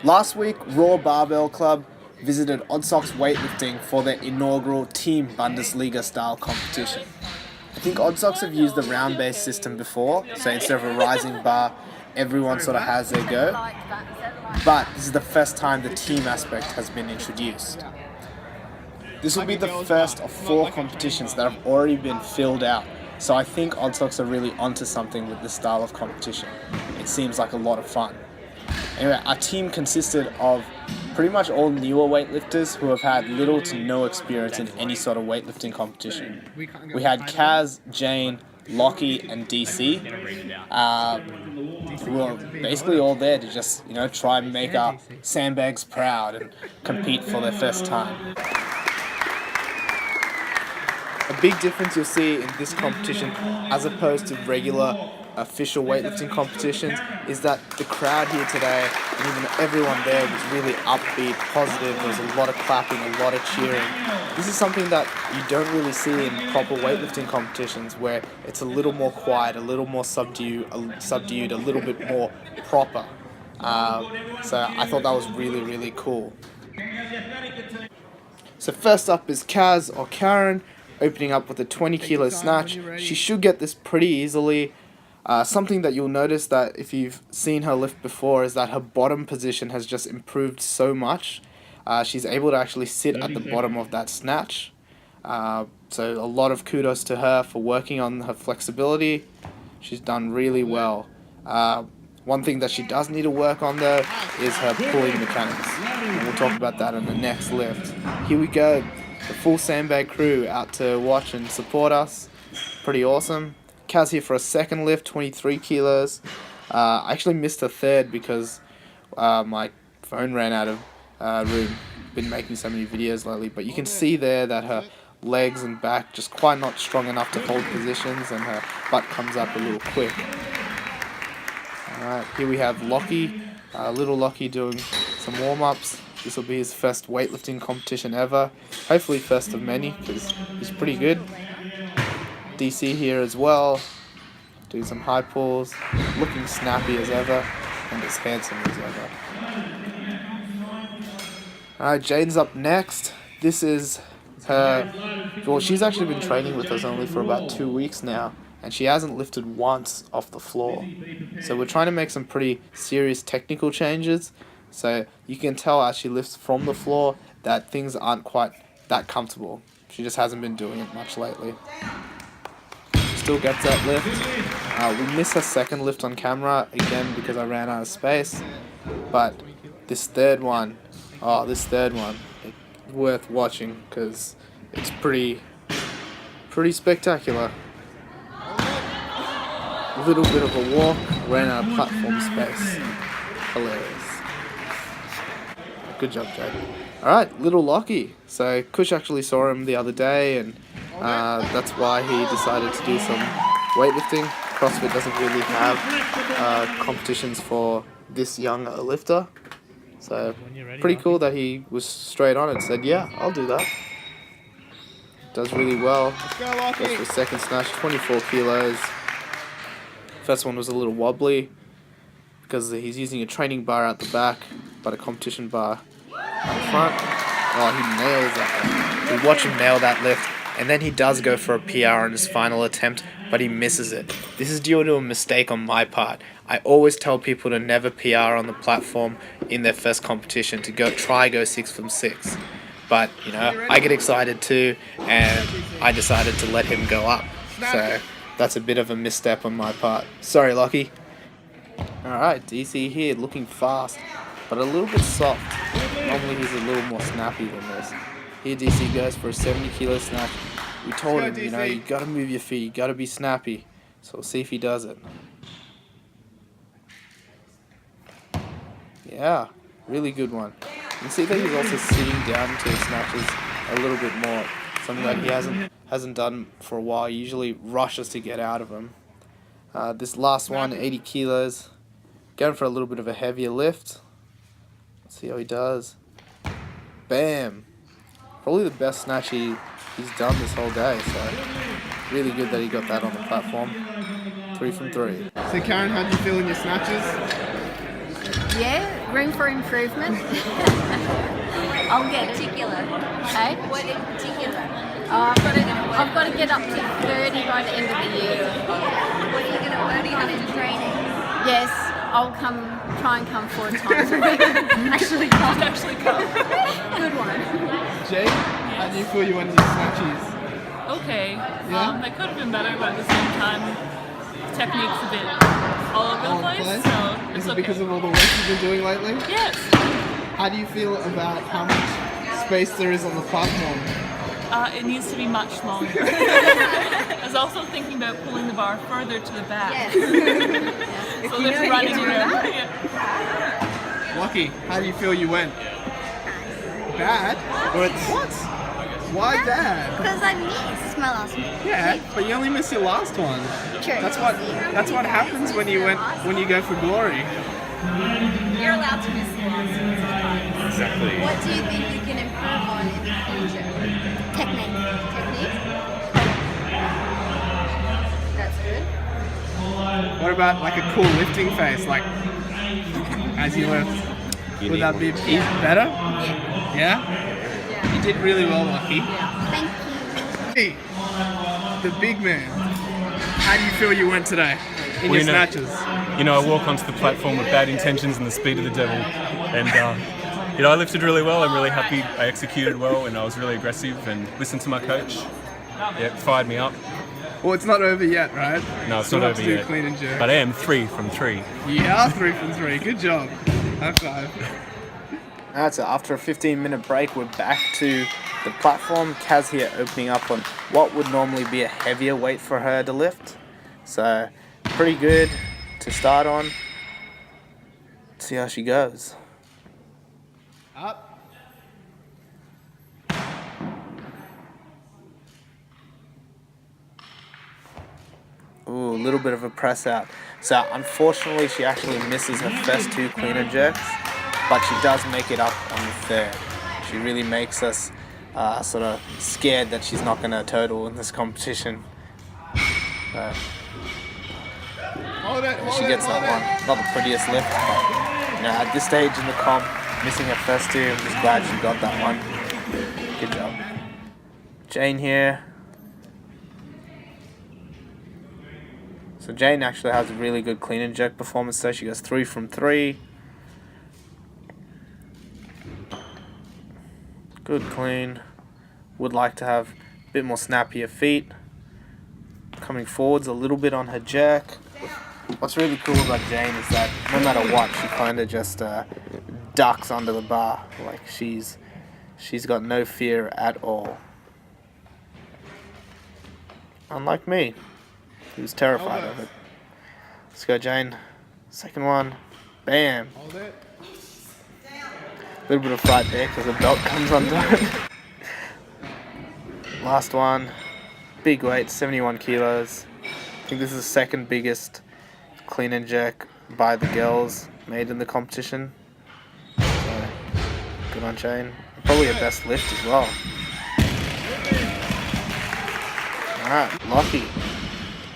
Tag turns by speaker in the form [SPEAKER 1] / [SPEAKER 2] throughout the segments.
[SPEAKER 1] Last week, Raw Barbell Club visited Odd Socks Weightlifting for their inaugural team Bundesliga style competition. I think Odd Socks have used the round-based system before, so instead of a rising bar, everyone sort of has their go. But this is the first time the team aspect has been introduced. This will be the first of 4 competitions that have already been filled out, so I think Odd Socks are really onto something with this style of competition. It seems like a lot of fun. Anyway, our team consisted of pretty much all newer weightlifters who have had little to no experience in any sort of weightlifting competition. We had Kaz, Jane, Lachie, and DC, who were basically all there to just, try and make our sandbags proud and compete for their first time. A big difference you'll see in this competition, as opposed to regular official weightlifting competitions, is that the crowd here today, and even everyone there, was really upbeat, positive. There was a lot of clapping, a lot of cheering. This is something that you don't really see in proper weightlifting competitions, where it's a little more quiet, a little more subdued, a little bit more proper. So I thought that was really, really cool. So first up is Kaz, or Karen, opening up with a 20 kilo snatch. She should get this pretty easily. Something that you'll notice that if you've seen her lift before is that her bottom position has just improved so much. She's able to actually sit at the bottom of that snatch. So a lot of kudos to her for working on her flexibility. She's done really well. One thing that she does need to work on though is her pulling mechanics. And we'll talk about that in the next lift. Here we go. The full sandbag crew out to watch and support us. Pretty awesome. Kaz here for a second lift, 23 kilos. I actually missed a third because my phone ran out of room. Been making so many videos lately, but you can see there that her legs and back just quite not strong enough to hold positions, and her butt comes up a little quick. Alright, here we have Lachie, little Lachie doing some warm-ups. This will be his first weightlifting competition ever. Hopefully first of many, because he's pretty good. DC here as well, doing some high pulls, looking snappy as ever, and as handsome as ever. Alright, Jane's up next. This is her, well, she's actually been training with us only for about 2 weeks now, and she hasn't lifted once off the floor. So we're trying to make some pretty serious technical changes, so you can tell as she lifts from the floor that things aren't quite that comfortable. She just hasn't been doing it much lately. Still gets that lift. We missed her second lift on camera again because I ran out of space, but this third one, it's worth watching because it's pretty spectacular. A little bit of a walk, ran out of platform space. Hilarious. Good job, Jade. Alright, little Lachie. So Kush actually saw him the other day, and that's why he decided to do some weightlifting. CrossFit doesn't really have competitions for this young a lifter. So pretty cool that he was straight on and said, yeah, I'll do that. Does really well. Goes for a second snatch, 24 kilos. First one was a little wobbly because he's using a training bar at the back, but a competition bar up front. Oh, he nails that one. We watch him nail that lift, and then he does go for a PR on his final attempt, but he misses it. This is due to a mistake on my part. I always tell people to never PR on the platform in their first competition, to go 6 from 6. But, I get excited too, and I decided to let him go up. So that's a bit of a misstep on my part. Sorry, Lachie. Alright, DC here, looking fast, but a little bit soft. Normally he's a little more snappy than this. Here DC goes for a 70 kilo snatch. We told him, you gotta move your feet, you gotta be snappy. So we'll see if he does it. Yeah, really good one. You can see that he's also sitting down to his snatches a little bit more. Something that he hasn't done for a while. He usually rushes to get out of them. This last one, 80 kilos. Going for a little bit of a heavier lift. Let's see how he does. Bam! Probably the best snatch he's done this whole day, so really good that he got that on the platform. 3 from 3.
[SPEAKER 2] So Karen, how do you feel in your snatches?
[SPEAKER 3] Yeah,
[SPEAKER 2] Room for improvement. I'll get it.
[SPEAKER 3] Particular.
[SPEAKER 2] Hey?
[SPEAKER 3] What in particular?
[SPEAKER 2] I've got to get up to 30 by the end of the year.
[SPEAKER 3] What are you going to work on in training?
[SPEAKER 2] Yes, I'll try and come 4 times a week. Actually come. Good one.
[SPEAKER 1] Jay, how do you feel you went to your snatchies?
[SPEAKER 4] Okay.
[SPEAKER 1] Yeah?
[SPEAKER 4] They could have been better, but at the same time, technique's a bit all over the place, so it's
[SPEAKER 1] Is it
[SPEAKER 4] okay.
[SPEAKER 1] because of all the work you've been doing lately?
[SPEAKER 4] Yes.
[SPEAKER 1] How do you feel about how much space there is on the platform?
[SPEAKER 4] It needs to be much longer. I was also thinking about pulling the bar further to the back.
[SPEAKER 3] Yes.
[SPEAKER 4] So there's running around. Yeah.
[SPEAKER 1] Lachie, how do you feel you went? Bad? What? Why bad?
[SPEAKER 3] Because I missed my last one.
[SPEAKER 1] Yeah, but you only missed your last one.
[SPEAKER 3] True.
[SPEAKER 1] That's what happens when you go for glory.
[SPEAKER 3] You're allowed to miss the last one.
[SPEAKER 1] Exactly.
[SPEAKER 3] What do you think you can improve on in the future? Technique. That's good.
[SPEAKER 1] What about like a cool lifting face, like as you lift? Would that be better?
[SPEAKER 3] Yeah.
[SPEAKER 1] Yeah? You did really well, Lachie.
[SPEAKER 3] Thank you.
[SPEAKER 1] Hey, the big man. How do you feel you went today in your snatches?
[SPEAKER 5] I walk onto the platform with bad intentions and the speed of the devil, and I lifted really well. I'm really happy. I executed well, and I was really aggressive and listened to my coach. Yeah, fired me up.
[SPEAKER 1] Well, it's not over yet, right?
[SPEAKER 5] No, it's
[SPEAKER 1] Still
[SPEAKER 5] not
[SPEAKER 1] have
[SPEAKER 5] over
[SPEAKER 1] to do
[SPEAKER 5] yet.
[SPEAKER 1] Clean and jerk.
[SPEAKER 5] But I am 3 from 3.
[SPEAKER 1] Yeah, 3 from 3. Good job. High five. Alright, so after a 15-minute break, we're back to the platform. Kaz here opening up on what would normally be a heavier weight for her to lift. So, pretty good to start on. Let's see how she goes. Up. Ooh, a little bit of a press out. So unfortunately she actually misses her first 2 clean and jerks, but she does make it up on the 3rd. She really makes us sort of scared that she's not going to total in this competition. She gets that one. Not the prettiest lift, but at this stage in the comp, missing her first 2, I'm just glad she got that one. Good job. Jane here. So Jane actually has a really good clean and jerk performance though. She goes 3 from 3. Good clean. Would like to have a bit more snappier feet. Coming forwards a little bit on her jerk. What's really cool about Jane is that no matter what, she kind of just ducks under the bar. Like she's got no fear at all. Unlike me, who's terrified of it. Let's go, Jane. Second one. Bam. A little bit of fright there because the belt comes undone. Last one. Big weight, 71 kilos. I think this is the second biggest clean and jerk by the girls made in the competition. So, good on Jane. Probably her best lift as well. Alright, Lachie.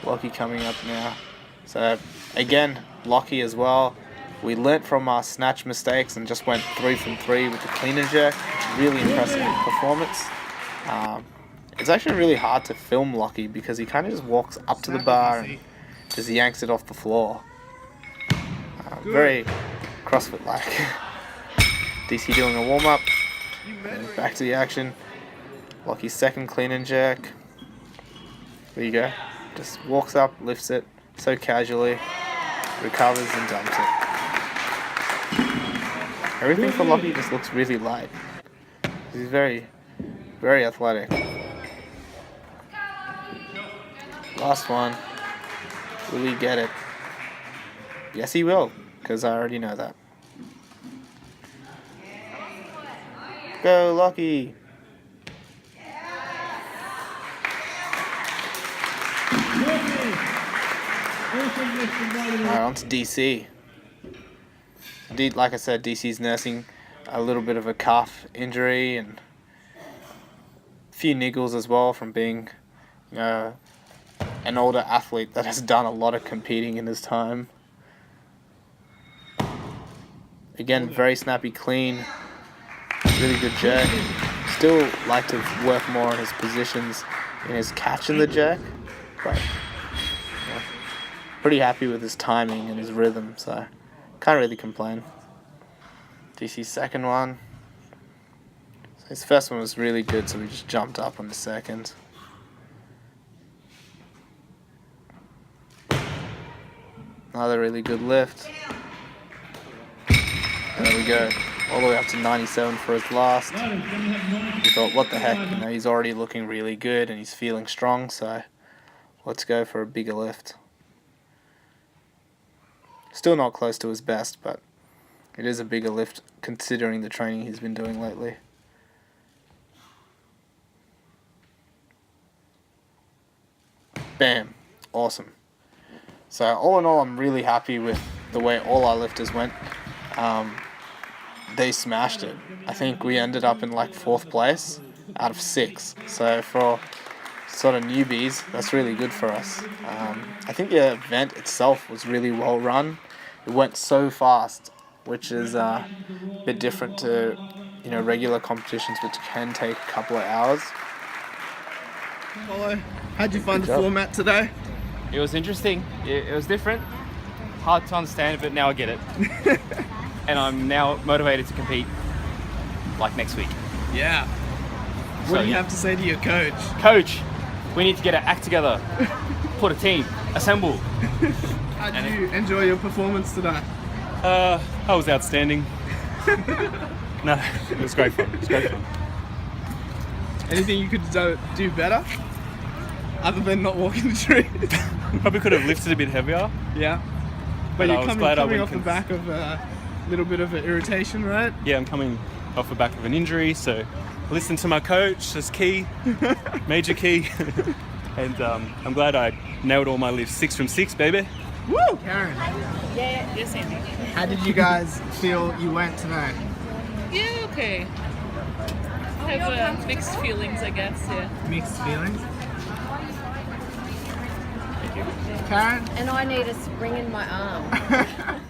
[SPEAKER 1] Lachie coming up now. So, again, Lachie as well. We learnt from our snatch mistakes and just went 3 from 3 with the clean and jerk. Really impressive performance. It's actually really hard to film Lachie because he kind of just walks up to the bar and just yanks it off the floor. Very CrossFit-like. DC doing a warm-up. Back to the action. Lachie's second clean and jerk. There you go. Just walks up, lifts it so casually, recovers and dumps it. Everything for Lachie just looks really light. He's very, very athletic. Last one. Will he get it? Yes, he will, because I already know that. Go, Lachie! Alright, on to DC. Indeed, like I said, DC's nursing a little bit of a calf injury and a few niggles as well from being an older athlete that has done a lot of competing in his time. Again, very snappy, clean, really good jerk. Still like to work more on his positions in his catch in the jerk, but yeah, pretty happy with his timing and his rhythm, so can't really complain. DC's second one. So his first one was really good, so we just jumped up on the second. Another really good lift. And there we go, all the way up to 97 for his last. We thought, what the heck, you know, he's already looking really good and he's feeling strong, so let's go for a bigger lift. Still not close to his best, but it is a bigger lift considering the training he's been doing lately. Bam, awesome. So all in all, I'm really happy with the way all our lifters went. They smashed it. I think we ended up in like 4th place out of 6. So for sort of newbies, that's really good for us. I think the event itself was really well run. It went so fast, which is a bit different to, you know, regular competitions, which can take a couple of hours.
[SPEAKER 6] Hello. How'd you find the format today?
[SPEAKER 7] It was interesting. It was different. Hard to understand, but now I get it. And I'm now motivated to compete like next week.
[SPEAKER 6] Yeah. What do you have to say to your coach?
[SPEAKER 7] Coach, we need to get our act together. Put a team. Assemble.
[SPEAKER 6] How did you enjoy your performance today?
[SPEAKER 5] I was outstanding. No, it was great fun. It was great fun.
[SPEAKER 6] Anything you could do better? Other than not walking the tree?
[SPEAKER 5] Probably could have lifted a bit heavier.
[SPEAKER 6] Yeah. But
[SPEAKER 5] I
[SPEAKER 6] you're
[SPEAKER 5] was
[SPEAKER 6] coming
[SPEAKER 5] glad I
[SPEAKER 6] off
[SPEAKER 5] went
[SPEAKER 6] the back of a little bit of an irritation, right?
[SPEAKER 5] Yeah, I'm coming off the back of an injury, so listen to my coach, that's key, major key. And I'm glad I nailed all my lifts. 6 from 6, baby.
[SPEAKER 6] Woo! Karen,
[SPEAKER 4] Yes, Amy.
[SPEAKER 6] how did you guys feel you went today?
[SPEAKER 4] Yeah, okay. I have mixed feelings, I guess, yeah.
[SPEAKER 6] Mixed feelings? Karen?
[SPEAKER 3] And I need a spring in my arm.